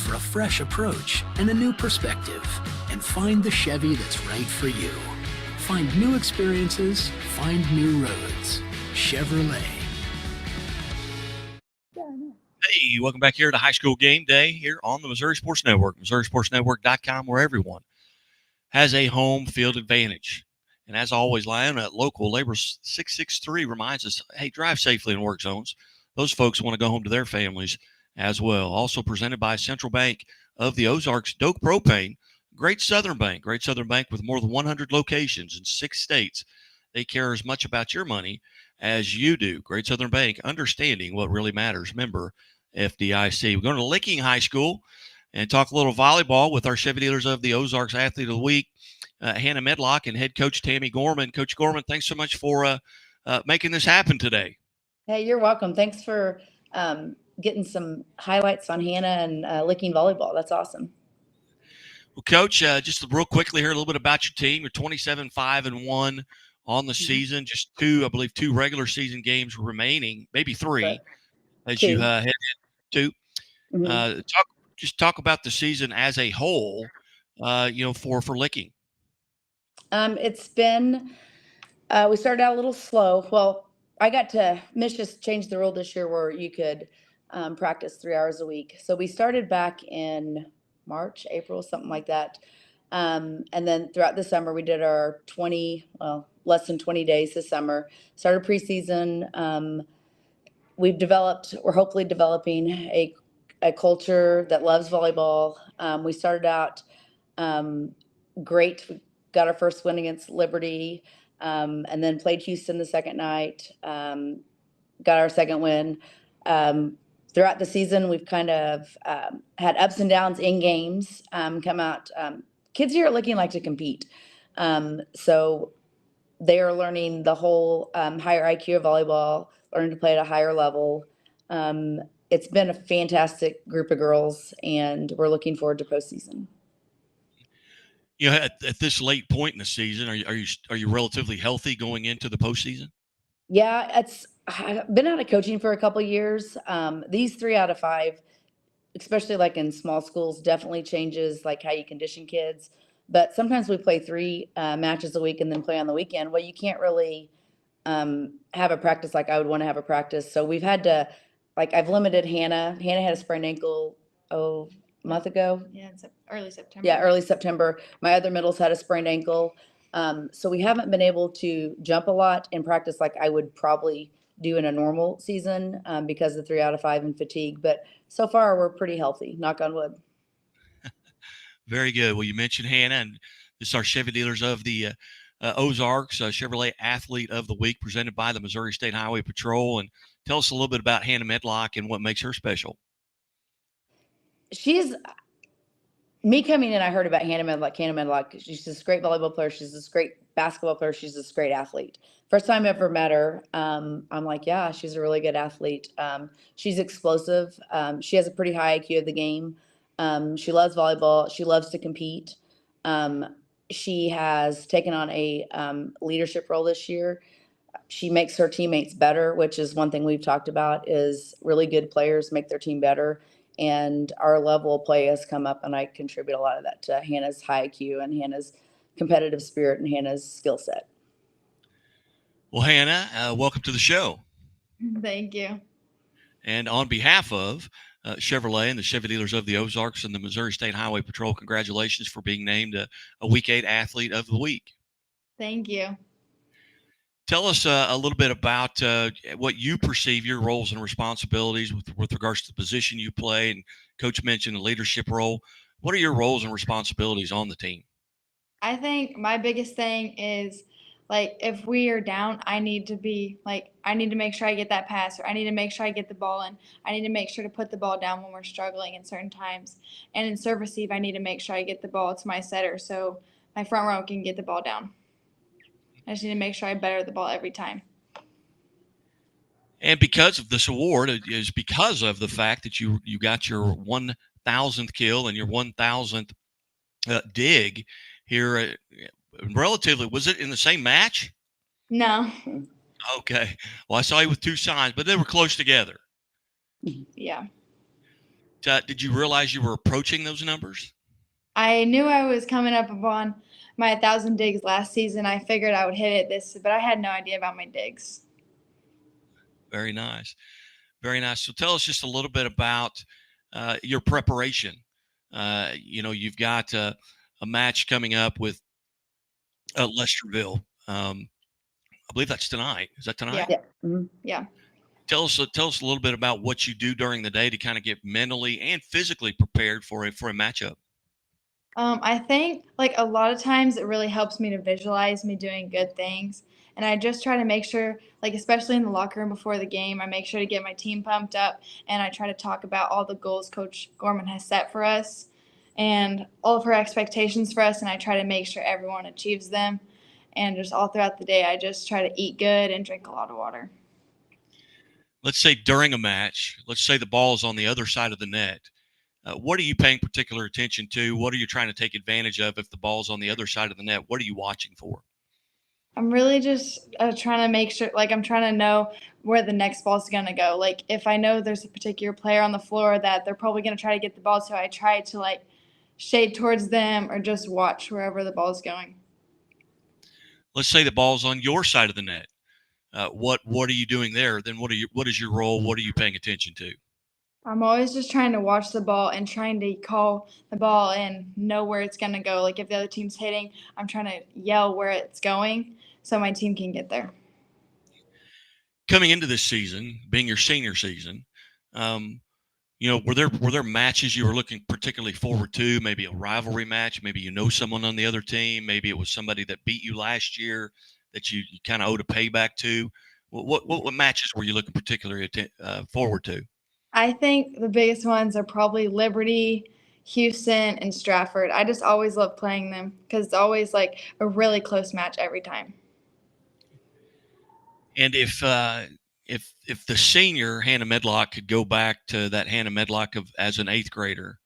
for a fresh approach and a new perspective, and find the Chevy that's right for you. Find new experiences, find new roads. Chevrolet. Hey, welcome back here to High School Game Day here on the Missouri Sports Network, MissouriSportsNetwork.com, where everyone has a home field advantage. And as always, Lion at Local Labor 663 reminds us, hey, drive safely in work zones. Those folks want to go home to their families as well. Also presented by Central Bank of the Ozarks, Doak Propane, Great Southern Bank with more than 100 locations in 6 states. They care as much about your money as you do. Great Southern Bank, understanding what really matters. Member FDIC. We're going to Licking High School and talk a little volleyball with our Chevy Dealers of the Ozarks Athlete of the Week, Hannah Medlock and head coach Tammy Gorman. Coach Gorman, thanks so much for making this happen today. Hey, you're welcome. Thanks for getting some highlights on Hannah and Licking volleyball. That's awesome. Well, Coach, just real quickly here, a little bit about your team. You're 27-5-1 on the season. Just two regular season games remaining, maybe 3, Right. as 2. you head into. Mm-hmm. Talk about the season as a whole. For Licking. It's been we started out a little slow. Well, Mish just changed the rule this year where you could practice 3 hours a week. So we started back in March, April, something like that. And then throughout the summer, we did our less than 20 days this summer. Started preseason. We're hopefully developing a culture that loves volleyball. We started out great. We got our first win against Liberty, and then played Houston the second night. Got our second win. Throughout the season, we've kind of had ups and downs in games. Come out. Kids here at Licking like to compete, so they are learning the whole higher IQ of volleyball, learning to play at a higher level. It's been a fantastic group of girls, and we're looking forward to postseason. At this late point in the season, are you relatively healthy going into the postseason? Yeah, I've been out of coaching for a couple of years. These 3 out of 5, especially like in small schools, definitely changes like how you condition kids. But sometimes we play 3 matches a week and then play on the weekend. Well, you can't really have a practice like I would want to have a practice. So we've had to, I've limited Hannah. Hannah had a sprained ankle a month ago. Yeah, it's early September. Yeah, early September. My other middles had a sprained ankle. So we haven't been able to jump a lot in practice like I would probably do in a normal season because of 3 out of 5 and fatigue. But so far, we're pretty healthy, knock on wood. Very good. Well, you mentioned Hannah, and this is our Chevy Dealers of the Ozarks Chevrolet Athlete of the Week, presented by the Missouri State Highway Patrol. And tell us a little bit about Hannah Medlock and what makes her special. Me coming in, I heard about Hannah Medlock. She's this great volleyball player. She's this great basketball player. She's this great athlete. First time I ever met her, I'm like, yeah, she's a really good athlete. She's explosive. She has a pretty high IQ of the game. She loves volleyball. She loves to compete. She has taken on a leadership role this year. She makes her teammates better, which is one thing we've talked about, is really good players make their team better. And our level of play has come up, and I contribute a lot of that to Hannah's high IQ and Hannah's competitive spirit and Hannah's skill set. Well, Hannah, welcome to the show. Thank you. And on behalf of Chevrolet and the Chevy Dealers of the Ozarks and the Missouri State Highway Patrol, congratulations for being named a Week 8 Athlete of the Week. Thank you. Tell us a little bit about what you perceive your roles and responsibilities with regards to the position you play. And Coach mentioned a leadership role. What are your roles and responsibilities on the team? I think my biggest thing is, if we are down, I need to make sure I get that pass, or I need to make sure I get the ball in. I need to make sure to put the ball down when we're struggling in certain times. And in serve receive, I need to make sure I get the ball to my setter so my front row can get the ball down. I just need to make sure I better the ball every time. And because of this award, it is because of the fact that you got your 1,000th kill and your 1,000th dig here. Relatively, was it in the same match? No. Okay. Well, I saw you with 2 signs, but they were close together. Yeah. did you realize you were approaching those numbers? I knew I was coming up upon my 1,000 digs last season. I figured I would hit it but I had no idea about my digs. Very nice. Very nice. So tell us just a little bit about your preparation. You've got a match coming up with Lesterville. I believe that's tonight. Is that tonight? Yeah. Mm-hmm. Yeah. Tell us a little bit about what you do during the day to kind of get mentally and physically prepared for a matchup. I think like a lot of times it really helps me to visualize me doing good things. And I just try to make sure, like, especially in the locker room before the game, I make sure to get my team pumped up and I try to talk about all the goals Coach Gorman has set for us and all of her expectations for us. And I try to make sure everyone achieves them. And just all throughout the day, I just try to eat good and drink a lot of water. Let's say during a match, let's say the ball is on the other side of the net. What are you paying particular attention to? What are you trying to take advantage of if the ball's on the other side of the net? What are you watching for? I'm really just trying to make sure, like, I'm trying to know where the next ball's going to go. Like, if I know there's a particular player on the floor that they're probably going to try to get the ball, so I try to, like, shade towards them or just watch wherever the ball's going. Let's say the ball's on your side of the net. What are you doing there? Then what is your role? What are you paying attention to? I'm always just trying to watch the ball and trying to call the ball and know where it's going to go. Like, if the other team's hitting, I'm trying to yell where it's going so my team can get there. Coming into this season, being your senior season, were there matches you were looking particularly forward to? Maybe a rivalry match. Maybe someone on the other team. Maybe it was somebody that beat you last year that you kind of owed a payback to. What matches were you looking particularly forward to? I think the biggest ones are probably Liberty, Houston, and Stratford. I just always love playing them because it's always like a really close match every time. And if the senior Hannah Medlock could go back to that Hannah Medlock as an eighth grader,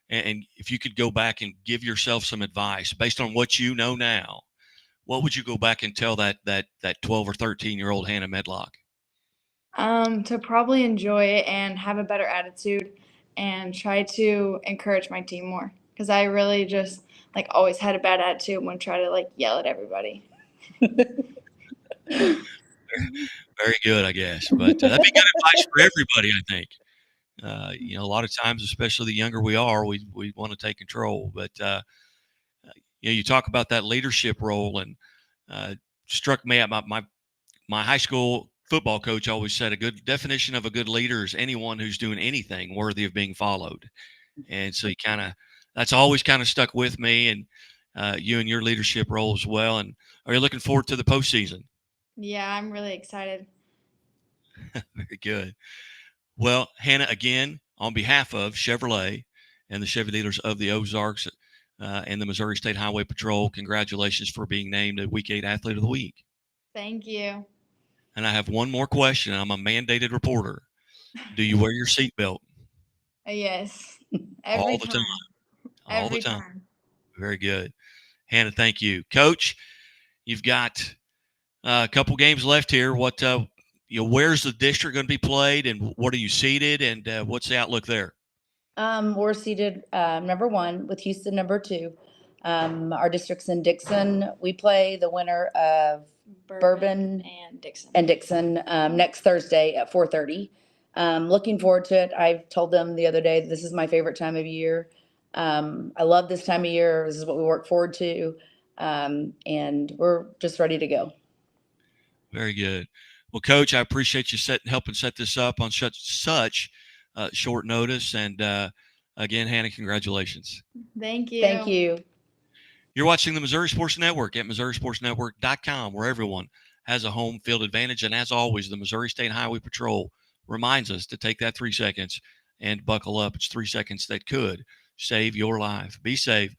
and if you could go back and give yourself some advice based on what you know now, what would you go back and tell that 12 or 13-year-old Hannah Medlock? To probably enjoy it and have a better attitude and try to encourage my team more because I really just like always had a bad attitude and would try to like yell at everybody. Very good, I guess. But that'd be good advice for everybody, I think. A lot of times, especially the younger we are, we want to take control. But you talk about that leadership role, and struck me at my high school football coach always said a good definition of a good leader is anyone who's doing anything worthy of being followed. And so that's always kind of stuck with me, and you and your leadership role as well. And are you looking forward to the postseason? Yeah, I'm really excited. Very good. Well, Hannah, again, on behalf of Chevrolet and the Chevy dealers of the Ozarks and the Missouri State Highway Patrol, congratulations for being named a Week 8 Athlete of the Week. Thank you. And I have one more question. I'm a mandated reporter. Do you wear your seatbelt? Yes. All the time. All the time. Very good. Hannah, thank you. Coach, you've got a couple games left here. Where's the district going to be played, and what are you seated, and what's the outlook there? We're seated number 1 with Houston number 2. Our district's in Dixon. We play the winner of Bourbon and Dixon next Thursday at 4:30. Looking forward to it. I told them the other day this is my favorite time of year. I love this time of year. This is what we work forward to, and we're just ready to go. Very good. Well, Coach, I appreciate you helping set this up on such short notice. And again, Hannah, congratulations. Thank you. Thank you. You're watching the Missouri Sports Network at MissouriSportsNetwork.com, where everyone has a home field advantage. And as always, the Missouri State Highway Patrol reminds us to take that 3 seconds and buckle up. It's 3 seconds that could save your life. Be safe.